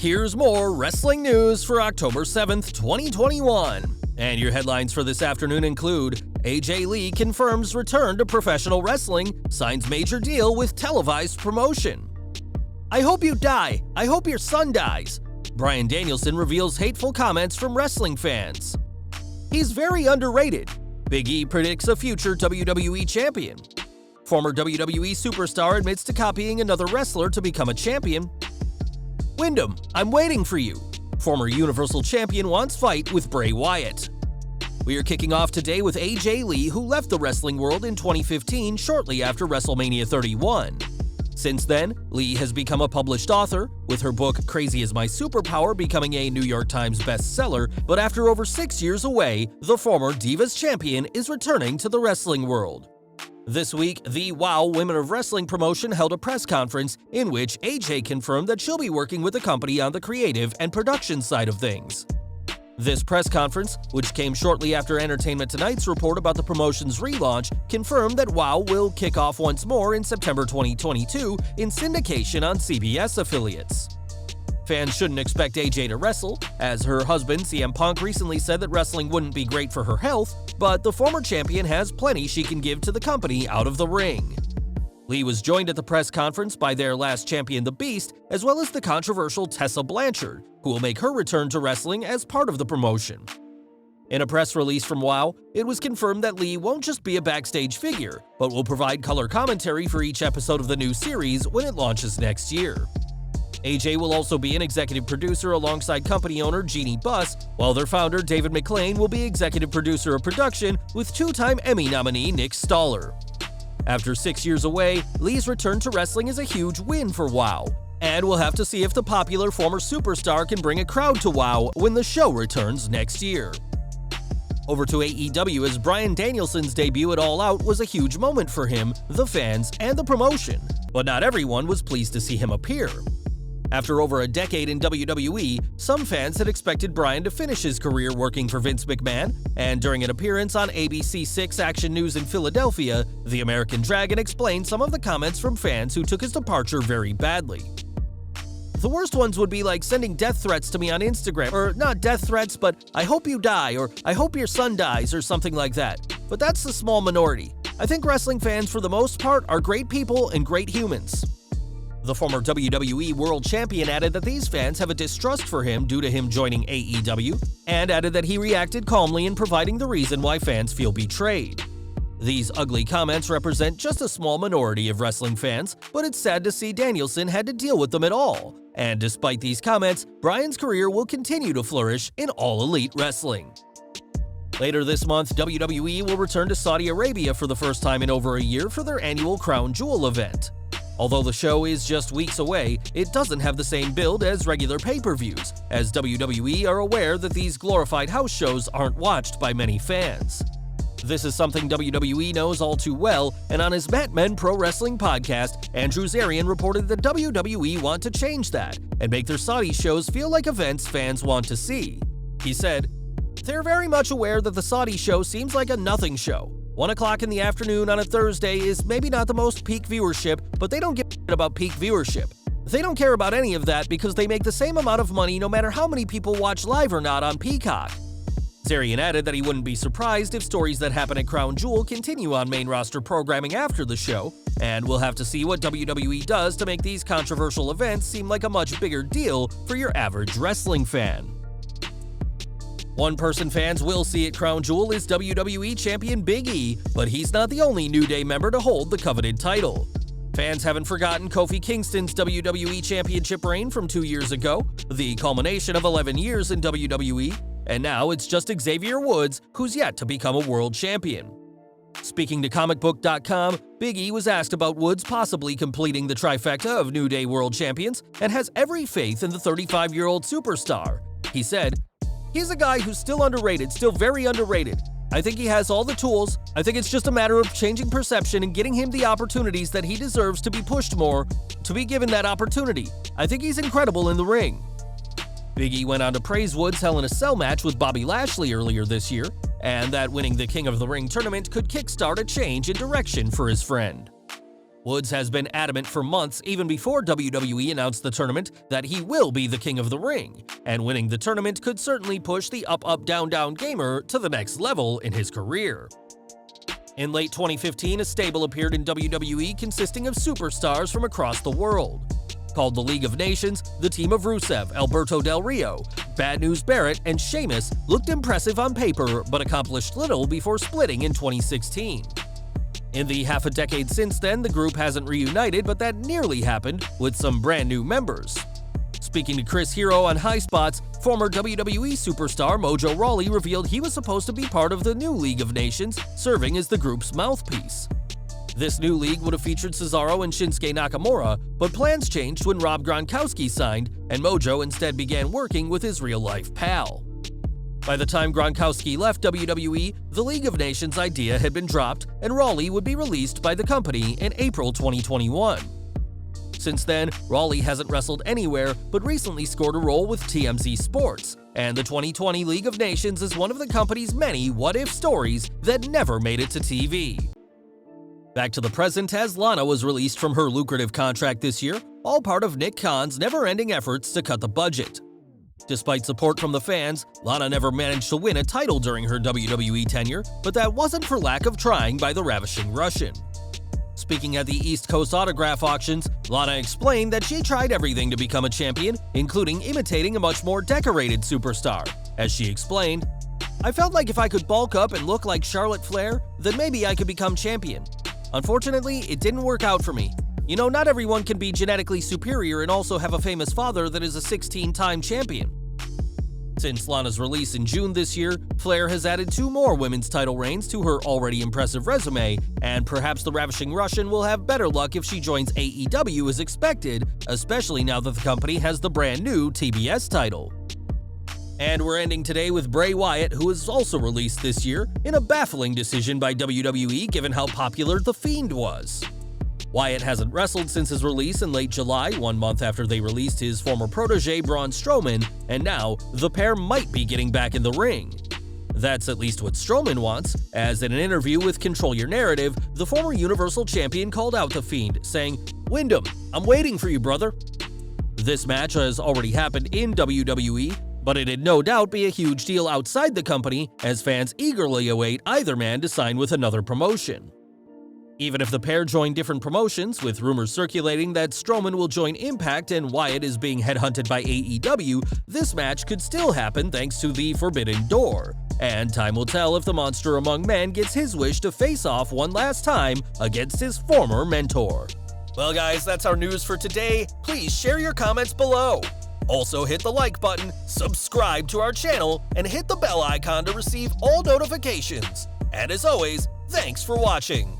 here's more wrestling news for October 7th, 2021. And your headlines for this afternoon include AJ Lee confirms return to professional wrestling, signs major deal with Televised promotion. I hope you die. I hope your son dies. Bryan Danielson reveals hateful comments from wrestling fans. He's very underrated. Big E predicts a future WWE champion. Former WWE superstar admits to copying another wrestler to become a champion. Windham, I'm waiting for you. Former Universal Champion wants fight with Bray Wyatt. We are kicking off today with AJ Lee, who left the wrestling world in 2015 shortly after WrestleMania 31. Since then, Lee has become a published author, with her book Crazy Is My Superpower becoming a New York Times bestseller, but after over 6 years away, the former Divas champion is returning to the wrestling world. This week, the WOW Women of Wrestling promotion held a press conference in which AJ confirmed that she'll be working with the company on the creative and production side of things. This press conference, which came shortly after Entertainment Tonight's report about the promotion's relaunch, confirmed that WOW will kick off once more in September 2022 in syndication on CBS affiliates. Fans shouldn't expect AJ to wrestle, as her husband CM Punk recently said that wrestling wouldn't be great for her health, but the former champion has plenty she can give to the company out of the ring. Lee was joined at the press conference by their last champion, The Beast, as well as the controversial Tessa Blanchard, who will make her return to wrestling as part of the promotion. In a press release from WOW, it was confirmed that Lee won't just be a backstage figure, but will provide color commentary for each episode of the new series when it launches next year. AJ will also be an executive producer alongside company owner Jeannie Buss, while their founder David McLean will be executive producer of production with two-time Emmy nominee Nick Stoller. After 6 years away, Lee's return to wrestling is a huge win for WOW, and we'll have to see if the popular former superstar can bring a crowd to WOW when the show returns next year. Over to AEW, as Bryan Danielson's debut at All Out was a huge moment for him, the fans, and the promotion, but not everyone was pleased to see him appear. After over a decade in WWE, some fans had expected Bryan to finish his career working for Vince McMahon, and during an appearance on ABC6 Action News in Philadelphia, the American Dragon explained some of the comments from fans who took his departure very badly. The worst ones would be like sending death threats to me on Instagram, or not death threats, but I hope you die, or I hope your son dies, or something like that. But that's the small minority. I think wrestling fans, for the most part, are great people and great humans. The former WWE World Champion added that these fans have a distrust for him due to him joining AEW, and added that he reacted calmly in providing the reason why fans feel betrayed. These ugly comments represent just a small minority of wrestling fans, but it's sad to see Danielson had to deal with them at all. And despite these comments, Bryan's career will continue to flourish in All Elite Wrestling. Later this month, WWE will return to Saudi Arabia for the first time in over a year for their annual Crown Jewel event. Although the show is just weeks away, it doesn't have the same build as regular pay-per-views, as WWE are aware that these glorified house shows aren't watched by many fans. This is something WWE knows all too well, and on his Mat Men Pro Wrestling podcast, Andrew Zarian reported that WWE want to change that and make their Saudi shows feel like events fans want to see. He said, "They're very much aware that the Saudi show seems like a nothing show. 1 o'clock in the afternoon on a Thursday is maybe not the most peak viewership, but they don't give a shit about peak viewership. They don't care about any of that because they make the same amount of money no matter how many people watch live or not on Peacock." Zarian added that he wouldn't be surprised if stories that happen at Crown Jewel continue on main roster programming after the show, and we'll have to see what WWE does to make these controversial events seem like a much bigger deal for your average wrestling fan. One person fans will see at Crown Jewel is WWE Champion Big E, but he's not the only New Day member to hold the coveted title. Fans haven't forgotten Kofi Kingston's WWE Championship reign from 2 years ago, the culmination of 11 years in WWE, and now it's just Xavier Woods who's yet to become a world champion. Speaking to comicbook.com, Big E was asked about Woods possibly completing the trifecta of New Day World Champions and has every faith in the 35-year-old superstar. He said, "He's a guy who's still underrated, still very underrated. I think he has all the tools. I think it's just a matter of changing perception and getting him the opportunities that he deserves to be pushed more, to be given that opportunity. I think he's incredible in the ring." Big E went on to praise Woods' Hell in a Cell match with Bobby Lashley earlier this year, and that winning the King of the Ring tournament could kickstart a change in direction for his friend. Woods has been adamant for months, even before WWE announced the tournament, that he will be the King of the Ring, and winning the tournament could certainly push the up-up-down-down gamer to the next level in his career. In late 2015, a stable appeared in WWE consisting of superstars from across the world. Called the League of Nations, the team of Rusev, Alberto Del Rio, Bad News Barrett, and Sheamus looked impressive on paper but accomplished little before splitting in 2016. In the half a decade since then, the group hasn't reunited, but that nearly happened with some brand new members. Speaking to Chris Hero on High Spots, former WWE superstar Mojo Rawley revealed he was supposed to be part of the new League of Nations, serving as the group's mouthpiece. This new league would have featured Cesaro and Shinsuke Nakamura, but plans changed when Rob Gronkowski signed, and Mojo instead began working with his real-life pal. By the time Gronkowski left WWE, the League of Nations idea had been dropped, and Rawley would be released by the company in April 2021. Since then, Rawley hasn't wrestled anywhere, but recently scored a role with TMZ Sports, and the 2020 League of Nations is one of the company's many what-if stories that never made it to TV. Back to the present, as Lana was released from her lucrative contract this year, all part of Nick Khan's never-ending efforts to cut the budget. Despite support from the fans, Lana never managed to win a title during her WWE tenure, but that wasn't for lack of trying by the ravishing Russian. Speaking at the East Coast autograph auctions, Lana explained that she tried everything to become a champion, including imitating a much more decorated superstar. As she explained, "I felt like if I could bulk up and look like Charlotte Flair, then maybe I could become champion. Unfortunately, it didn't work out for me. You know, not everyone can be genetically superior and also have a famous father that is a 16-time champion." Since Lana's release in June this year, Flair has added 2 more women's title reigns to her already impressive resume, and perhaps the ravishing Russian will have better luck if she joins AEW as expected, especially now that the company has the brand new TBS title. And we're ending today with Bray Wyatt, who was also released this year, in a baffling decision by WWE given how popular The Fiend was. Wyatt hasn't wrestled since his release in late July, 1 month after they released his former protege Braun Strowman, and now the pair might be getting back in the ring. That's at least what Strowman wants, as in an interview with Control Your Narrative, the former Universal Champion called out The Fiend, saying, "Windham, I'm waiting for you, brother." This match has already happened in WWE, but it'd no doubt be a huge deal outside the company, as fans eagerly await either man to sign with another promotion. Even if the pair join different promotions, with rumors circulating that Strowman will join Impact and Wyatt is being headhunted by AEW, this match could still happen thanks to the Forbidden Door. And time will tell if the monster among men gets his wish to face off one last time against his former mentor. Well guys, that's our news for today. Please share your comments below. Also hit the like button, subscribe to our channel, and hit the bell icon to receive all notifications. And as always, thanks for watching.